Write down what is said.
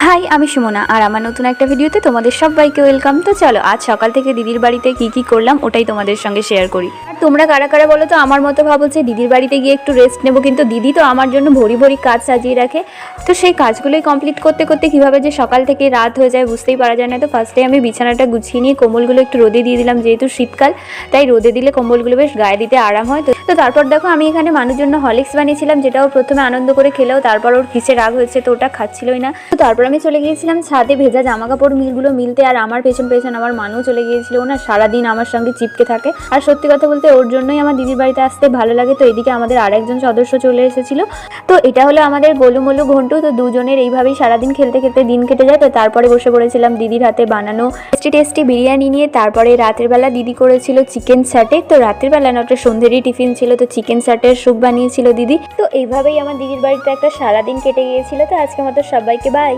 High, আমি সুমনা আর আমার নতুন একটা ভিডিওতে তোমাদের সবাইকে ওয়েলকাম। তো চলো আজ সকাল থেকে দিদির বাড়িতে কি করলাম ওটাই তোমাদের সঙ্গে শেয়ার করি। আর তোমরা কারা কারা বলো তো আমার মতো ভাবো যে দিদির বাড়িতে গিয়ে একটু রেস্ট নেবো, কিন্তু দিদি তো আমার জন্য ভরি ভরি কাজ সাজিয়ে রাখে। তো সেই কাজগুলোই কমপ্লিট করতে করতে কীভাবে যে সকাল থেকে রাত হয়ে যায় বুঝতেই পারা যায় না। তো ফার্স্টে আমি বিছানাটা গুছিয়ে নিয়ে কম্বলগুলো একটু রোদে দিয়ে দিলাম, যেহেতু শীতকাল তাই রোদে দিলে কম্বলগুলো বেশ গায়ে দিতে আরাম হয়। তো তারপর দেখো আমি এখানে মানুষের জন্য হরলিক্স বানিয়েছিলাম, যেটাও প্রথমে আনন্দ করে খেলেও তারপর ওর কিসে রাগ হয়েছে তো ওটা খাচ্ছিলই না। তো তারপর আমি চলে গিয়েছিলাম ছাদে ভেজা জামা কাপড় মিলগুলো মিলতে, আর আমার পেছন পেছন আমার মানুও চলে গিয়েছিল। ও না সারাদিন আমার সঙ্গে চিপকে থাকে, আর সত্যি কথা বলতে ওর জন্যই আমার দিদির বাড়িতে আসতে ভালো লাগে। তো এদিকে আমাদের আরেকজন সদস্য চলে এসেছিল, তো এটা হলো আমাদের গোলুমলু ঘন্টু। তো দুজনের এইভাবেই সারাদিন খেলতে খেলতে দিন কেটে যায়। তো তারপরে বসে পড়েছিলাম দিদির হাতে বানানো টেস্টি বিরিয়ানি নিয়ে। তারপরে রাতের বেলা দিদি করেছিল চিকেন স্যাটে, তো রাতের বেলা না ওটা সন্ধ্যেরই টিফিন ছিল, তো চিকেন স্যাটের স্যুপ বানিয়েছিল দিদি। তো এইভাবেই আমার দিদির বাড়িতে একটা সারাদিন কেটে গিয়েছিল। তো আজকের মতো সবাইকে বাই।